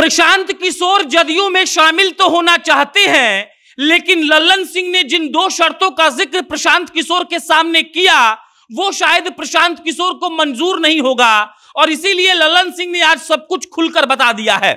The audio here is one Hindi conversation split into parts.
प्रशांत किशोर जदयू में शामिल तो होना चाहते हैं, लेकिन लल्लन सिंह ने जिन दो शर्तों का जिक्र प्रशांत किशोर के सामने किया वो शायद प्रशांत किशोर को मंजूर नहीं होगा, और इसीलिए लल्लन सिंह ने आज सब कुछ खुलकर बता दिया है।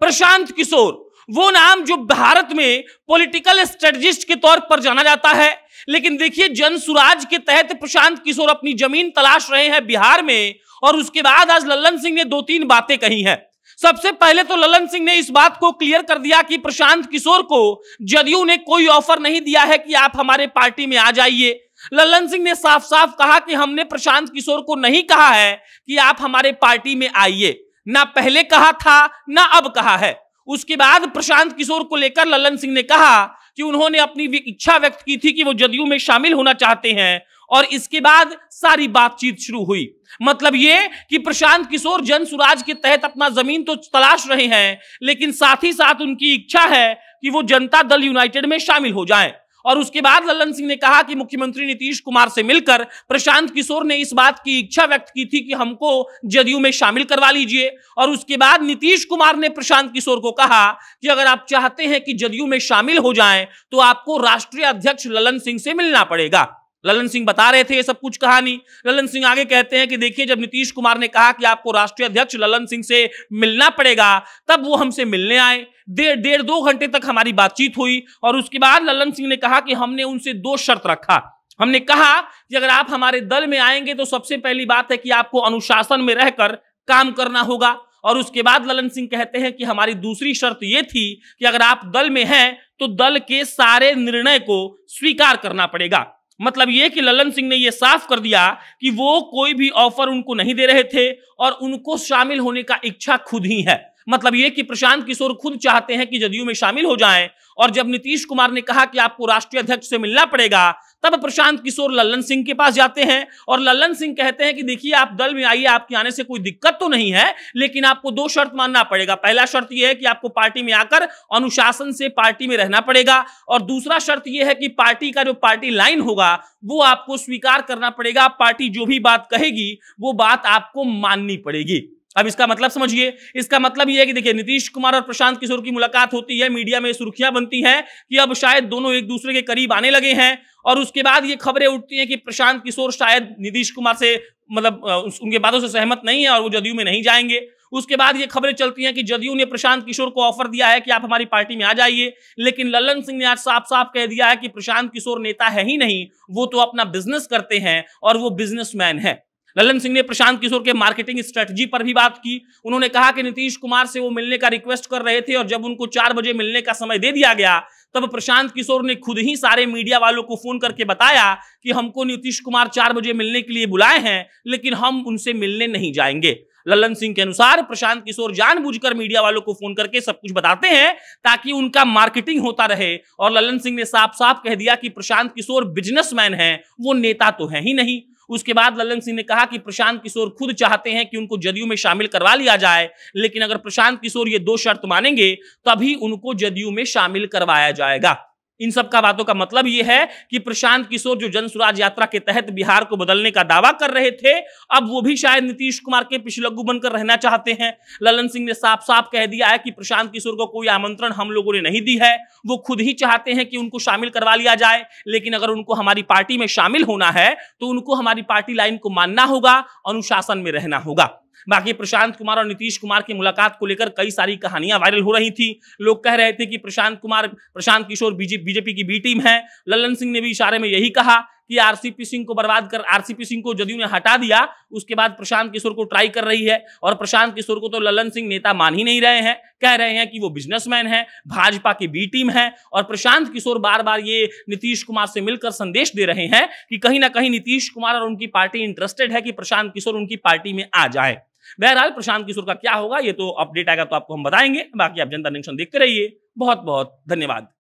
प्रशांत किशोर वो नाम जो भारत में पॉलिटिकल स्ट्रेटजिस्ट के तौर पर जाना जाता है, लेकिन देखिए जनसुराज के तहत प्रशांत किशोर अपनी जमीन तलाश रहे हैं बिहार में, और उसके बाद आज लल्लन सिंह ने दो तीन बातें कही हैं। सबसे पहले तो लल्लन सिंह ने इस बात को क्लियर कर दिया कि प्रशांत किशोर को जदयू ने कोई ऑफर नहीं दिया है कि आप हमारे पार्टी में आ जाइए। लल्लन सिंह ने साफ साफ कहा कि हमने प्रशांत किशोर को नहीं कहा है कि आप हमारे पार्टी में आइए, ना पहले कहा था ना अब कहा है। उसके बाद प्रशांत किशोर को लेकर लल्लन सिंह ने कहा कि उन्होंने अपनी इच्छा व्यक्त की थी कि वो जदयू में शामिल होना चाहते हैं, और इसके बाद सारी बातचीत शुरू हुई। मतलब ये कि प्रशांत किशोर जनसुराज के तहत अपना जमीन तो तलाश रहे हैं, लेकिन साथ ही साथ उनकी इच्छा है कि वो जनता दल यूनाइटेड में शामिल हो जाएं। और उसके बाद लल्लन सिंह ने कहा कि मुख्यमंत्री नीतीश कुमार से मिलकर प्रशांत किशोर ने इस बात की इच्छा व्यक्त की थी कि हमको जदयू में शामिल करवा लीजिए। और उसके बाद नीतीश कुमार ने प्रशांत किशोर को कहा कि अगर आप चाहते हैं कि जदयू में शामिल हो जाएं तो आपको राष्ट्रीय अध्यक्ष लल्लन सिंह से मिलना पड़ेगा। लल्लन सिंह बता रहे थे ये सब कुछ कहानी। लल्लन सिंह आगे कहते हैं कि देखिए, जब नीतीश कुमार ने कहा कि आपको राष्ट्रीय अध्यक्ष लल्लन सिंह से मिलना पड़ेगा, तब वो हमसे मिलने आए। डेढ़ दो घंटे तक हमारी बातचीत हुई, और उसके बाद लल्लन सिंह ने कहा कि हमने उनसे दो शर्त रखा। हमने कहा कि अगर आप हमारे दल में आएंगे तो सबसे पहली बात है कि आपको अनुशासन में रहकर काम करना होगा। और उसके बाद लल्लन सिंह कहते हैं कि हमारी दूसरी शर्त यह थी कि अगर आप दल में हैं तो दल के सारे निर्णय को स्वीकार करना पड़ेगा। मतलब यह कि लल्लन सिंह ने यह साफ कर दिया कि वो कोई भी ऑफर उनको नहीं दे रहे थे, और उनको शामिल होने का इच्छा खुद ही है। मतलब यह कि प्रशांत किशोर खुद चाहते हैं कि जदयू में शामिल हो जाएं, और जब नीतीश कुमार ने कहा कि आपको राष्ट्रीय अध्यक्ष से मिलना पड़ेगा, तब प्रशांत किशोर लल्लन सिंह के पास जाते हैं, और लल्लन सिंह कहते हैं कि देखिए, आप दल में आइए, आपके आने से कोई दिक्कत तो नहीं है, लेकिन आपको दो शर्त मानना पड़ेगा। पहला शर्त यह है कि आपको पार्टी में आकर अनुशासन से पार्टी में रहना पड़ेगा, और दूसरा शर्त यह है कि पार्टी का जो पार्टी लाइन होगा वो आपको स्वीकार करना पड़ेगा। पार्टी जो भी बात कहेगी वो बात आपको माननी पड़ेगी। अब इसका मतलब समझिए। इसका मतलब यह है कि देखिए, नीतीश कुमार और प्रशांत किशोर की मुलाकात होती है, मीडिया में सुर्खियां बनती हैं कि अब शायद दोनों एक दूसरे के करीब आने लगे हैं, और उसके बाद ये खबरें उठती हैं कि प्रशांत किशोर शायद नीतीश कुमार से मतलब उनके बातों से सहमत नहीं है और वो जदयू में नहीं जाएंगे। उसके बाद ये खबरें चलती हैं कि जदयू ने प्रशांत किशोर को ऑफर दिया है कि आप हमारी पार्टी में आ जाइए, लेकिन लल्लन सिंह ने आज साफ साफ कह दिया है कि प्रशांत किशोर नेता है ही नहीं, वो तो अपना बिजनेस करते हैं और वो बिजनेसमैन है। लल्लन सिंह ने प्रशांत किशोर के मार्केटिंग स्ट्रेटजी पर भी बात की। उन्होंने कहा कि नीतीश कुमार से वो मिलने का रिक्वेस्ट कर रहे थे, और जब उनको 4 बजे मिलने का समय दे दिया गया, तब प्रशांत किशोर ने खुद ही सारे मीडिया वालों को फोन करके बताया कि हमको नीतीश कुमार 4 बजे मिलने के लिए बुलाए हैं, लेकिन हम उनसे मिलने नहीं जाएंगे। लल्लन सिंह के अनुसार प्रशांत किशोर जानबूझकर मीडिया वालों को फोन करके सब कुछ बताते हैं ताकि उनका मार्केटिंग होता रहे, और लल्लन सिंह ने साफ साफ कह दिया कि प्रशांत किशोर बिजनेसमैन है, वो नेता तो है ही नहीं। उसके बाद लल्लन सिंह ने कहा कि प्रशांत किशोर खुद चाहते हैं कि उनको जदयू में शामिल करवा लिया जाए, लेकिन अगर प्रशांत किशोर ये 2 शर्त मानेंगे तभी उनको जदयू में शामिल करवाया जाएगा। इन सब का बातों का मतलब यह है कि प्रशांत किशोर जो जनसुराज यात्रा के तहत बिहार को बदलने का दावा कर रहे थे, अब वो भी शायद नीतीश कुमार के पिछलग्गू बनकर रहना चाहते हैं। लल्लन सिंह ने साफ साफ कह दिया है कि प्रशांत किशोर को कोई आमंत्रण हम लोगों ने नहीं दी है, वो खुद ही चाहते हैं कि उनको शामिल करवा लिया जाए, लेकिन अगर उनको हमारी पार्टी में शामिल होना है तो उनको हमारी पार्टी लाइन को मानना होगा, अनुशासन में रहना होगा। बाकी प्रशांत कुमार और नीतीश कुमार की मुलाकात को लेकर कई सारी कहानियां वायरल हो रही थी। लोग कह रहे थे कि प्रशांत किशोर बीजेपी की बी टीम है। लल्लन सिंह ने भी इशारे में यही कहा कि आरसीपी सिंह को जदयू ने हटा दिया, उसके बाद प्रशांत किशोर को ट्राई कर रही है, और प्रशांत किशोर को तो लल्लन सिंह नेता मान ही नहीं रहे हैं, कह रहे हैं कि वो बिजनेसमैन है, भाजपा की बी टीम है। और प्रशांत किशोर बार बार ये नीतीश कुमार से मिलकर संदेश दे रहे हैं कि कहीं ना कहीं नीतीश कुमार और उनकी पार्टी इंटरेस्टेड है कि प्रशांत किशोर उनकी पार्टी में आ जाए। बहरहाल प्रशांत किशोर का क्या होगा ये तो अपडेट आएगा तो आपको हम बताएंगे। बाकी आप जनता जंक्शन देखते रहिए। बहुत बहुत धन्यवाद।